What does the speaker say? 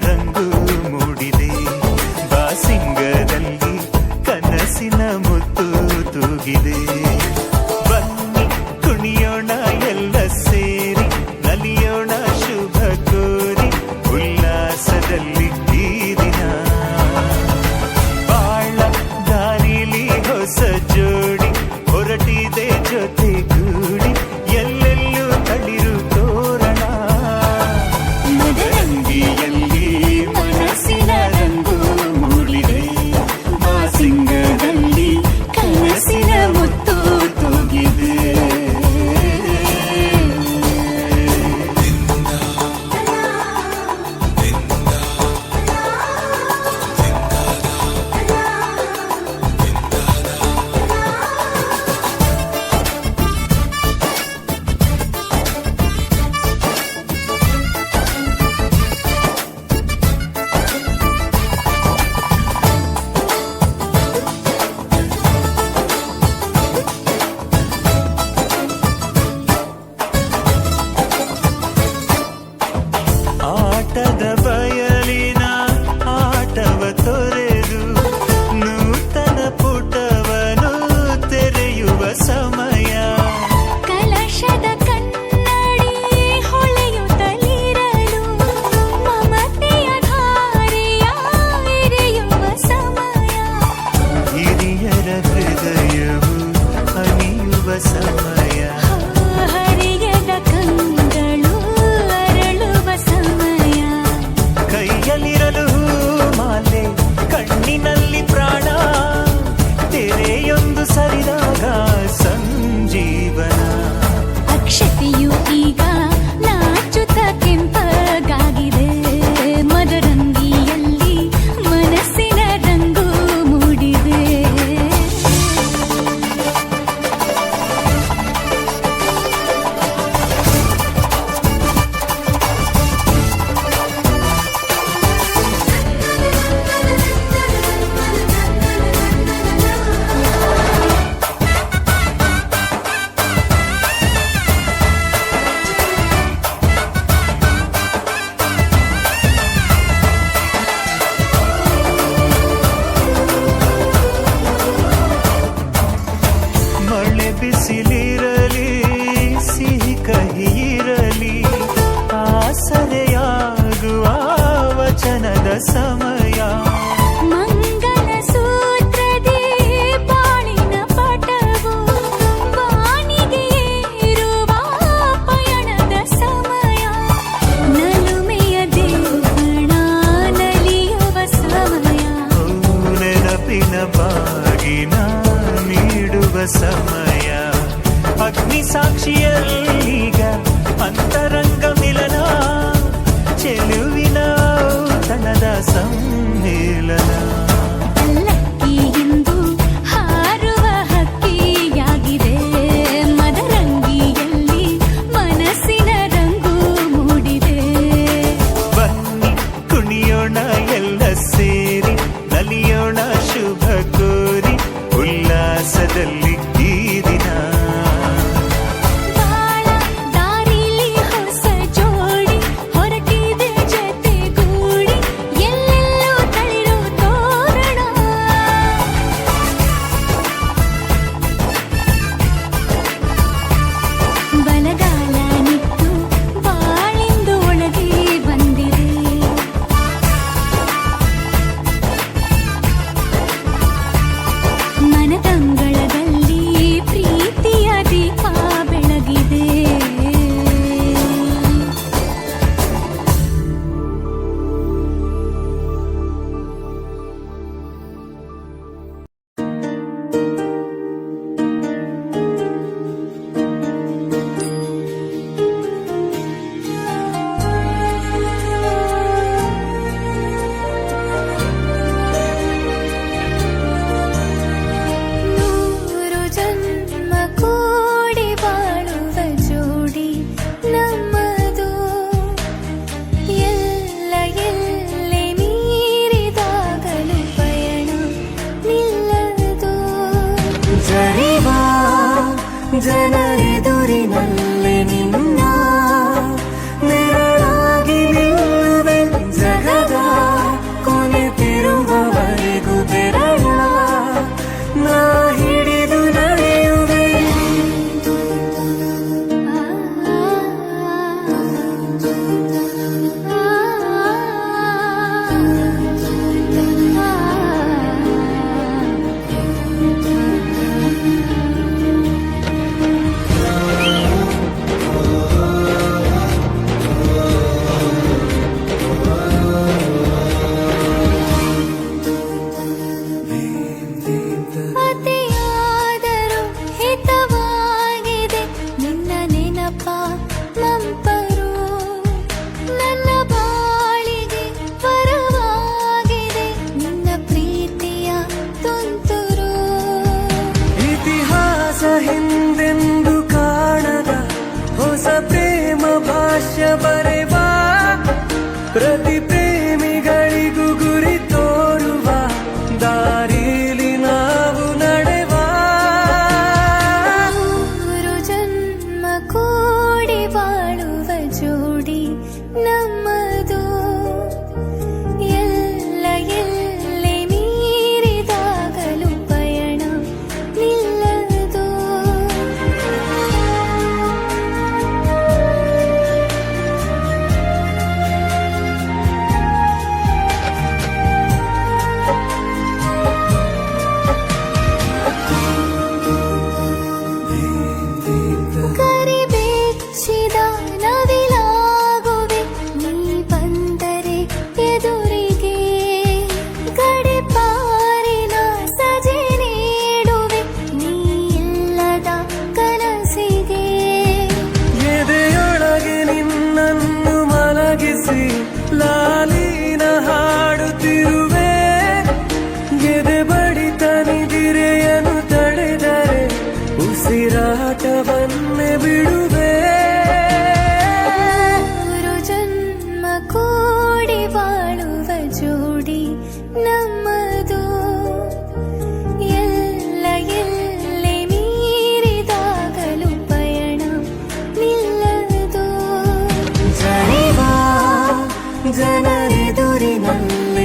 ರಂಗು ಮೂಡಿದೆ. ಬಾಸಿಂಗದಲ್ಲಿ ಕನಸಿನ ಮುತ್ತು ತೂಗಿದೆ. ಬನ್ನಿ ಕುಣಿಯೋಣ ಎಲ್ಲ ಸೇರಿ, ನಲಿಯೋಣ ಶುಭ ಕೋರಿ, ಉಲ್ಲಾಸದಲ್ಲಿ ಈ ದಿನ. ಬಾಳ ದಾರಿಲಿ ಹೊಸ ಜೋಡಿ ಹೊರಟಿದೆ ಜೊತೆಗೂಡಿ, ಎಲ್ಲೆಲ್ಲೂ ತಳಿರು ತೋರಣ. ಮದರಂಗಿಯಲ್ಲಿ ಮನಸ್ಸಿನ ರಂಗು ಮೂಡಿದೆ. ಬಾಸಿಂಗದಲ್ಲಿ ಕನಸಿನ ಮುತ್ತು ತೂಗಿದೆ. ಆಟದ ಬಯಲಿನ ಆಟವ ತೊರೆದು ನೂತನ ಪುಟವನು ತೆರೆಯುವ ಸಮಯ. ಕಲಶದ ಕನ್ನಡಿ ಹೊಳೆಯುತ್ತಲಿರಲು ಮಮತೆಯ ಧಾರೆಯ ಎರೆಯುವ ಸಮಯ. ಹಿರಿಯರ ಹೃದಯವು ಅನಿಯುವ ಸಮಯ. ಹರಿಯದ ಕಂಗಳು ಅರಳುವ ಸಮಯ. ಕೈಯಲ್ಲಿರಲು ಮಾಲೆ, ಕಣ್ಣಿನಲ್ಲಿ ಪ್ರಾಣ, ತೆರೆಯೊಂದು ಸರಿದಾಗ ಸಂಜೀವನ. ಅಕ್ಷತೆಯು ಈಗ ನಾಚುತ್ತ ಕೆಂಪಗಾಗಿದೆ. ಮದರಂಗಿಯಲ್ಲಿ ಮನಸ್ಸಿನ ರಂಗು ಮೂಡಿದೆ. ಮಳೆ ಬಿಸಿಲಿರಲಿ, ಸಿಹಿ ಕಹಿ ಇರಲಿ, ಆಸರೆಯಾಗುವ ವಚನದ ಸಮಯ. ಮಂಗಲ ಸೂತ್ರದಿ ಬಾಳಿನ ಪಟವು ಬಾನಿಗೆ ಏರುವ ಪಯಣದ ಸಮಯ. ನಲುಮೆಯ ದೇವಣ ನಲಿಯುವ ಸಮಯ. ನೆನಪಿನ ಬಾಗಿನ ನೀಡುವ ಸಮಯ. ಅಗ್ನಿ ಸಾಕ್ಷಿಯಲ್ಲೀಗ ಅಂತರಂಗ ಮಿಲನ, ಚೆಲುವಿನ ಔತಣದ ಸಮ್ಮೇಳನ. ಪಲ್ಲಕ್ಕಿಯಿಂದ ಹಾರುವ ಹಕ್ಕಿಯಾಗಿದೆ. ಮದರಂಗಿಯಲ್ಲಿ ಮನಸ್ಸಿನ ರಂಗು ಮೂಡಿದೆ. ಬನ್ನಿ ಕುಣಿಯೋಣ ಎಲ್ಲ ಸೇರಿ, ನಲಿಯೋಣ ಶುಭ ಕೋರಿ, ಉಲ್ಲಾಸದಲ್ಲಿ ಈ ದಿನ. ಬಾಳ ದಾರಿಲಿ ಹೊಸ ಜೋಡಿ ಹೊರಟಿದೆ ಜೊತೆಗೂಡಿ, ಎಲ್ಲೆಲ್ಲೂ ತಳಿರು ತೋರಣ. ಎದುರಿನಲ್ಲಿ